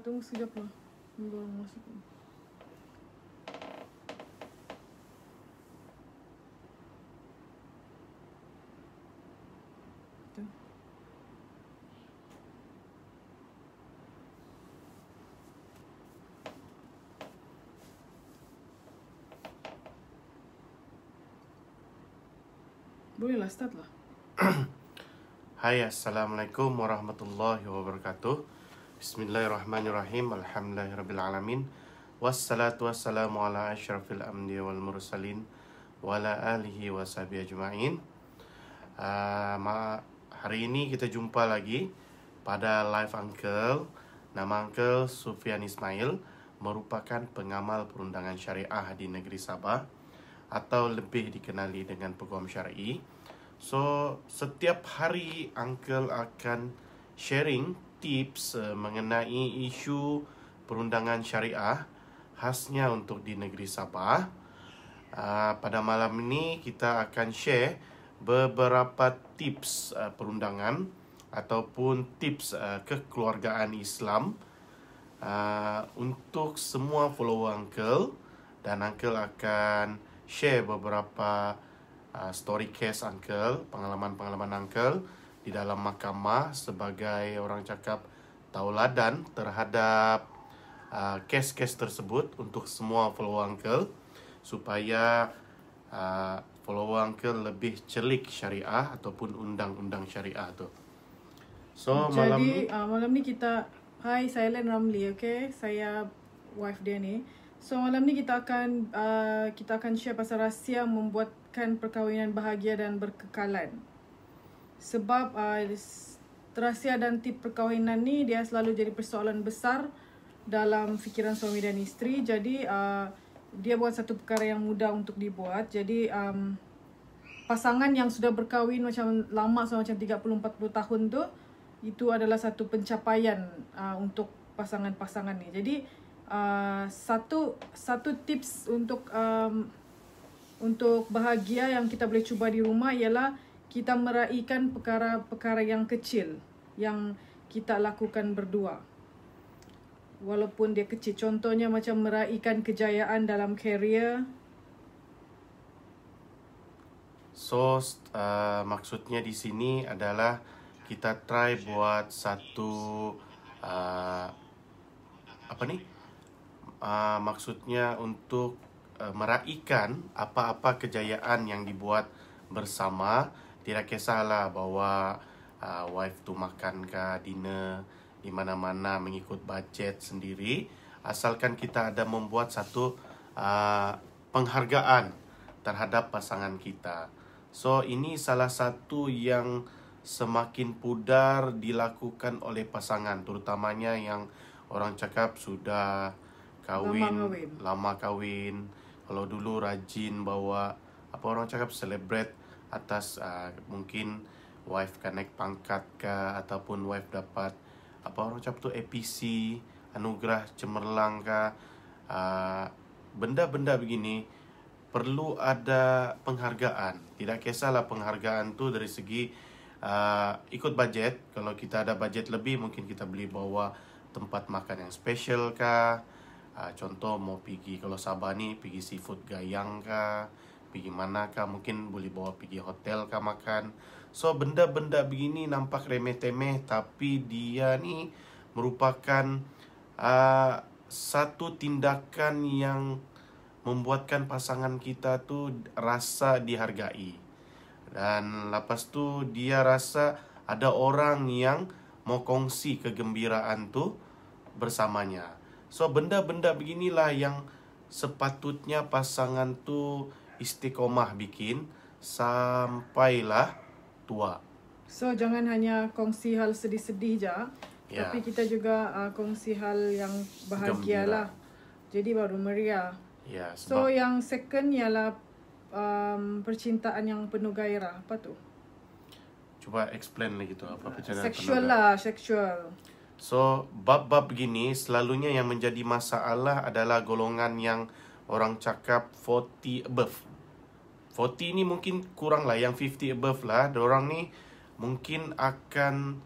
Tunggu sekejap lah. Belum masuk. Tu. Bolehlah, start lah. Hai, Assalamualaikum warahmatullahi wabarakatuh. Bismillahirrahmanirrahim. Alhamdulillahirrabbilalamin. Wassalatu wassalamu ala asyrafil anbiya wal mursalin wa ala alihi wa sahbihi ajma'in. Hari ini kita jumpa lagi pada live Uncle. Nama Uncle Sufyan Ismail, merupakan pengamal perundangan syariah di negeri Sabah atau lebih dikenali dengan Peguam Syar'i. So, setiap hari Uncle akan sharing tips mengenai isu perundangan syariah khasnya untuk di negeri Sabah. Pada malam ini kita akan share beberapa tips perundangan ataupun tips kekeluargaan Islam untuk semua follower Uncle, dan Uncle akan share beberapa story case Uncle, pengalaman-pengalaman Uncle di dalam mahkamah sebagai orang cakap tauladan terhadap kes-kes tersebut untuk semua follower Uncle, supaya follower Uncle lebih celik syariah ataupun undang-undang syariah tu. So Jadi malam ni kita, hai, saya Len Ramli, okay? Saya wife dia ni. So malam ni kita akan share pasal rahsia membuatkan perkahwinan bahagia dan berkekalan. Sebab rahsia dan tip perkahwinan ni dia selalu jadi persoalan besar dalam fikiran suami dan isteri. Jadi dia buat satu perkara yang mudah untuk dibuat. Jadi pasangan yang sudah berkahwin macam lama, so macam 30-40 tahun tu, itu adalah satu pencapaian untuk pasangan-pasangan ni. Jadi satu tips untuk bahagia yang kita boleh cuba di rumah ialah kita meraihkan perkara-perkara yang kecil yang kita lakukan berdua, walaupun dia kecil. Contohnya macam meraihkan kejayaan dalam karier. So maksudnya di sini adalah kita try buat satu maksudnya untuk meraihkan apa-apa kejayaan yang dibuat bersama. Tidak kisahlah bahawa wife tu makan ke dinner di mana-mana mengikut bajet sendiri, asalkan kita ada membuat satu penghargaan terhadap pasangan kita. So ini salah satu yang semakin pudar dilakukan oleh pasangan, terutamanya yang orang cakap sudah lama kahwin. Kalau dulu rajin bawa orang cakap celebrate atas mungkin wife kan naik pangkat ke, ataupun wife dapat orang cakap tu APC, anugerah cemerlang ke, benda-benda begini perlu ada penghargaan. Tidak kisahlah penghargaan tu dari segi ikut bajet. Kalau kita ada bajet lebih, mungkin kita beli bawa tempat makan yang special kah. Contoh mau pergi, kalau Sabah ni pergi seafood Gayang kah, pergi mana kah, mungkin boleh bawa pergi hotel kah makan. So benda-benda begini nampak remeh-temeh, tapi dia ni merupakan satu tindakan yang membuatkan pasangan kita tu rasa dihargai. Dan lepas tu dia rasa ada orang yang mau kongsi kegembiraan tu bersamanya. So benda-benda beginilah yang sepatutnya pasangan tu istiqomah bikin sampailah tua. So jangan hanya kongsi hal sedih-sedih je, tapi kita juga kongsi hal yang bahagia lah. Jadi baru meriah. So yang second ialah percintaan yang penuh gairah. Apa tu? Cuba explain lagi tu apa percintaan sexual lah, sexual. So bab-bab begini selalunya yang menjadi masalah adalah golongan yang orang cakap 40 above. 40 ni mungkin kurang lah, yang 50 above lah. Dorang ni mungkin akan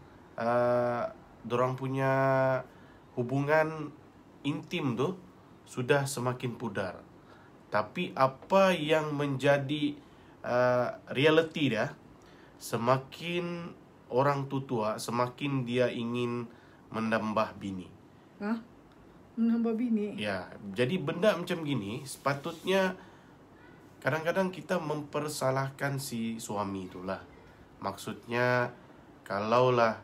dorang punya hubungan intim tu sudah semakin pudar. Tapi apa yang menjadi realiti dia, semakin orang tu tua, semakin dia ingin menambah bini. Hah? Menambah bini? Ya, jadi benda macam gini sepatutnya kadang-kadang kita mempersalahkan si suami itulah. Maksudnya kalaulah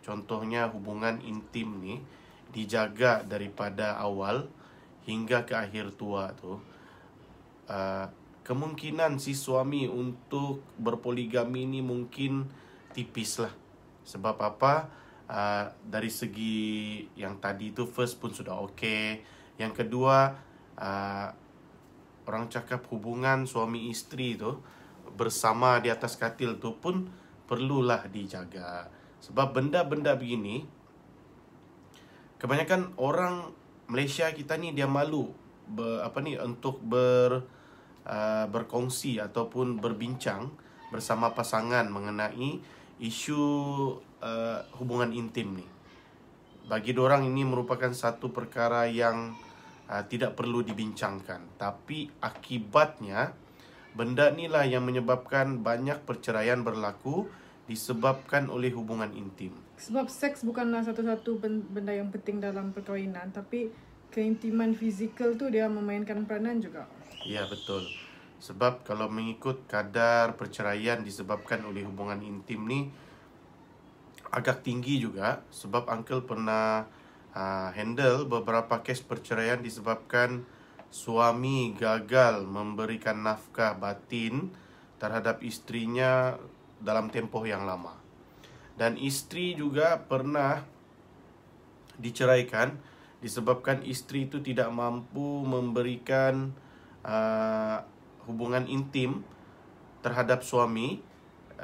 contohnya hubungan intim ni dijaga daripada awal hingga ke akhir tua tu, kemungkinan si suami untuk berpoligami ni mungkin tipis lah. Sebab apa? Dari segi yang tadi tu first pun sudah okey. Yang kedua, orang cakap hubungan suami isteri tu bersama di atas katil tu pun perlulah dijaga. Sebab benda-benda begini, kebanyakan orang Malaysia kita ni dia malu untuk berkongsi ataupun berbincang bersama pasangan mengenai isu hubungan intim ni. Bagi dorang ini merupakan satu perkara yang tidak perlu dibincangkan. Tapi akibatnya benda inilah yang menyebabkan banyak perceraian berlaku disebabkan oleh hubungan intim. Sebab seks bukanlah satu-satu benda yang penting dalam perkahwinan, tapi keintiman fizikal tu dia memainkan peranan juga. Ya, betul. Sebab kalau mengikut kadar perceraian disebabkan oleh hubungan intim ni agak tinggi juga. Sebab Uncle pernah handle beberapa kes perceraian disebabkan suami gagal memberikan nafkah batin terhadap isterinya dalam tempoh yang lama. Dan isteri juga pernah diceraikan disebabkan isteri itu tidak mampu memberikan hubungan intim terhadap suami,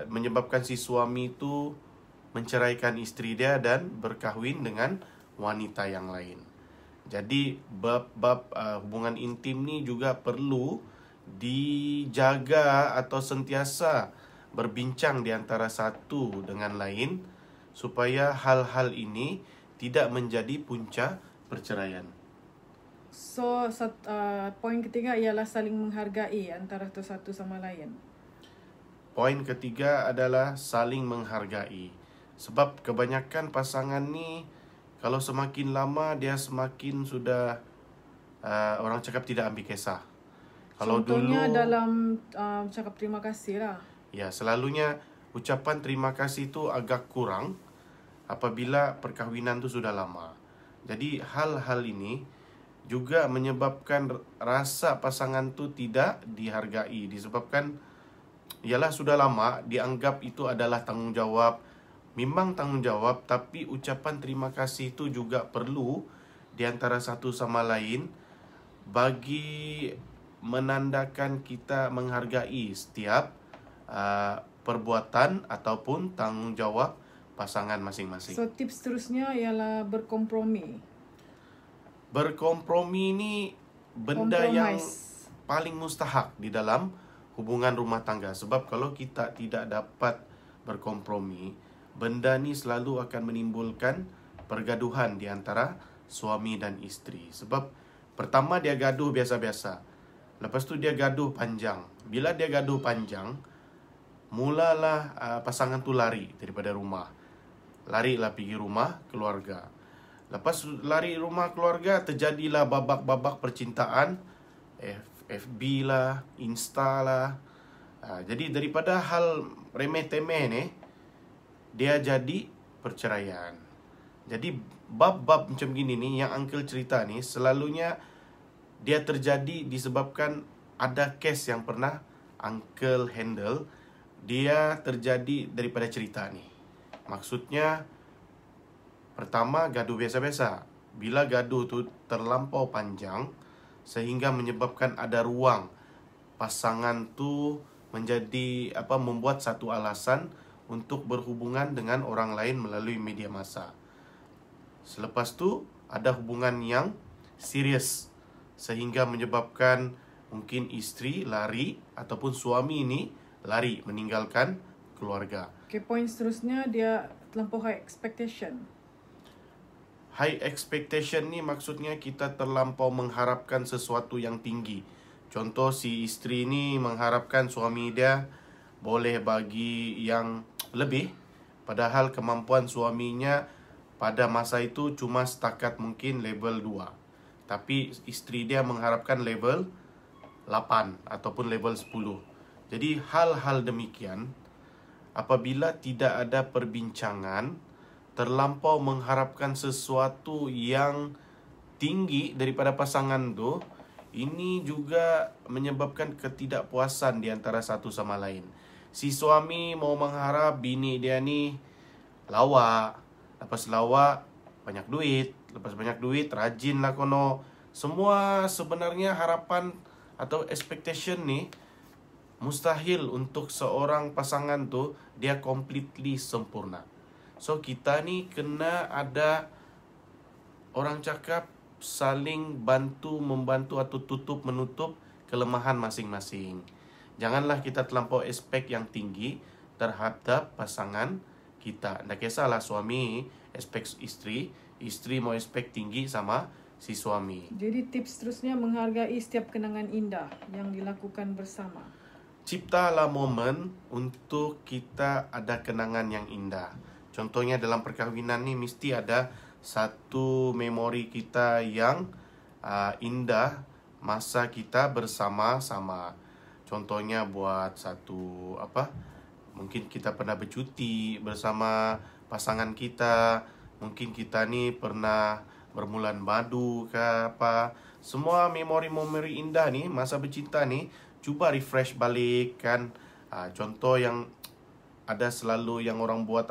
menyebabkan si suami itu menceraikan isteri dia dan berkahwin dengan wanita yang lain. Jadi bab hubungan intim ni juga perlu dijaga atau sentiasa berbincang di antara satu dengan lain supaya hal-hal ini tidak menjadi punca perceraian. So, poin ketiga ialah saling menghargai antara satu sama lain. Poin ketiga adalah saling menghargai. Sebab kebanyakan pasangan ni kalau semakin lama dia semakin sudah orang cakap tidak ambil kisah. Kalau Contohnya dulu dalam cakap terima kasih lah. ya, selalunya ucapan terima kasih tu agak kurang apabila perkahwinan tu sudah lama. Jadi hal-hal ini juga menyebabkan rasa pasangan tu tidak dihargai, disebabkan ialah sudah lama dianggap itu adalah tanggungjawab. Memang tanggungjawab, tapi ucapan terima kasih itu juga perlu di antara satu sama lain bagi menandakan kita menghargai setiap perbuatan ataupun tanggungjawab pasangan masing-masing. So, tips terusnya ialah berkompromi. Berkompromi ni benda yang paling mustahak di dalam hubungan rumah tangga. Sebab kalau kita tidak dapat berkompromi, benda ni selalu akan menimbulkan pergaduhan di antara suami dan isteri. Sebab pertama dia gaduh biasa-biasa, lepas tu dia gaduh panjang. Bila dia gaduh panjang, mulalah pasangan tu lari daripada rumah. Larilah pergi rumah keluarga. Lepas lari rumah keluarga, terjadilah babak-babak percintaan, FB lah, Insta lah. Jadi daripada hal remeh-temeh ni, dia jadi perceraian. Jadi bab-bab macam gini ni yang Uncle cerita ni selalunya dia terjadi disebabkan ada kes yang pernah Uncle handle. Dia terjadi daripada cerita ni. Maksudnya pertama gaduh biasa-biasa. Bila gaduh tu terlampau panjang sehingga menyebabkan ada ruang pasangan tu menjadi membuat satu alasan untuk berhubungan dengan orang lain melalui media massa. Selepas tu ada hubungan yang serius sehingga menyebabkan mungkin isteri lari ataupun suami ini lari meninggalkan keluarga. Okay, poin seterusnya dia terlampau high expectation. High expectation ni maksudnya kita terlampau mengharapkan sesuatu yang tinggi. Contoh, si isteri ni mengharapkan suami dia boleh bagi yang lebih, padahal kemampuan suaminya pada masa itu cuma setakat mungkin level 2. Tapi isteri dia mengharapkan level 8 ataupun level 10. Jadi hal-hal demikian, apabila tidak ada perbincangan, terlampau mengharapkan sesuatu yang tinggi daripada pasangan tu, ini juga menyebabkan ketidakpuasan di antara satu sama lain. Si suami mau mengharap bini dia ni lawak, lepas lawak banyak duit, lepas banyak duit rajin lah kono. Semua sebenarnya harapan atau expectation ni mustahil untuk seorang pasangan tu dia completely sempurna. So kita ni kena ada, orang cakap, saling bantu-membantu atau tutup-menutup kelemahan masing-masing. Janganlah kita terlampau expect yang tinggi terhadap pasangan kita. Tak kisahlah suami expect isteri, isteri mau expect tinggi sama si suami. Jadi tips terusnya menghargai setiap kenangan indah yang dilakukan bersama. Ciptalah momen untuk kita ada kenangan yang indah. Contohnya dalam perkahwinan ni mesti ada satu memori kita yang indah masa kita bersama-sama. Contohnya buat satu mungkin kita pernah bercuti bersama pasangan kita, mungkin kita ni pernah bermulan madu ke apa. Semua memori-memori indah ni masa bercinta ni cuba refresh balik kan. Contoh yang ada selalu yang orang buat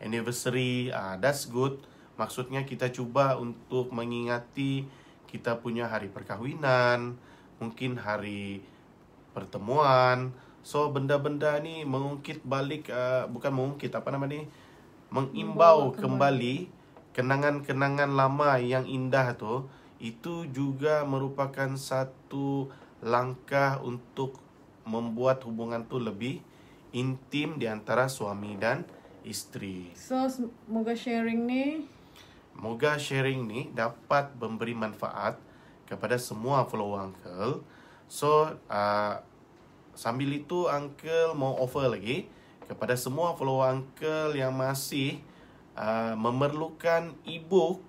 anniversary, that's good. Maksudnya kita cuba untuk mengingati kita punya hari perkahwinan, mungkin hari pertemuan. So benda-benda ni mengungkit balik, mengimbau kembali kenangan-kenangan lama yang indah tu. Itu juga merupakan satu langkah untuk membuat hubungan tu lebih intim di antara suami dan isteri. So semoga sharing ni dapat memberi manfaat kepada semua follower Uncle. So sambil itu Uncle mau offer lagi kepada semua follower Uncle yang masih memerlukan e-book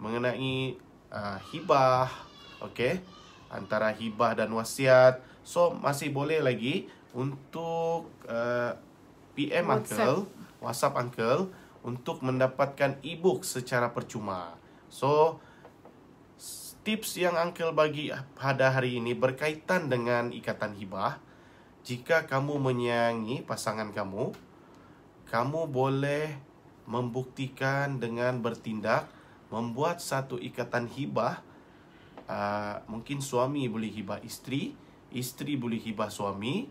mengenai hibah, antara hibah dan wasiat. So masih boleh lagi untuk PM Uncle, WhatsApp Uncle untuk mendapatkan e-book secara percuma. So tips yang Uncle bagi pada hari ini berkaitan dengan ikatan hibah. Jika kamu menyayangi pasangan kamu, kamu boleh membuktikan dengan bertindak membuat satu ikatan hibah. Mungkin suami boleh hibah isteri, isteri boleh hibah suami,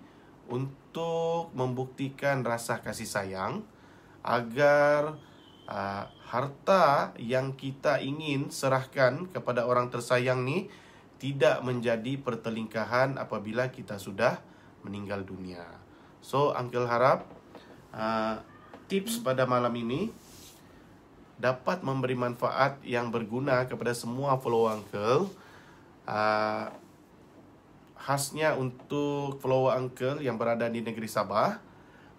untuk membuktikan rasa kasih sayang agar harta yang kita ingin serahkan kepada orang tersayang ni tidak menjadi pertelingkahan apabila kita sudah meninggal dunia. So Uncle harap tips pada malam ini dapat memberi manfaat yang berguna kepada semua follower Uncle. Khasnya untuk follower Uncle yang berada di negeri Sabah.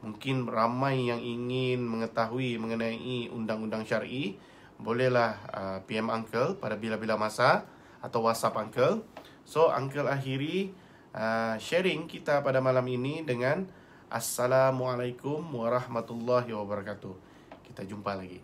Mungkin ramai yang ingin mengetahui mengenai undang-undang syar'i. Bolehlah PM Uncle pada bila-bila masa atau WhatsApp Uncle. So Uncle akhiri sharing kita pada malam ini dengan Assalamualaikum warahmatullahi wabarakatuh. Kita jumpa lagi.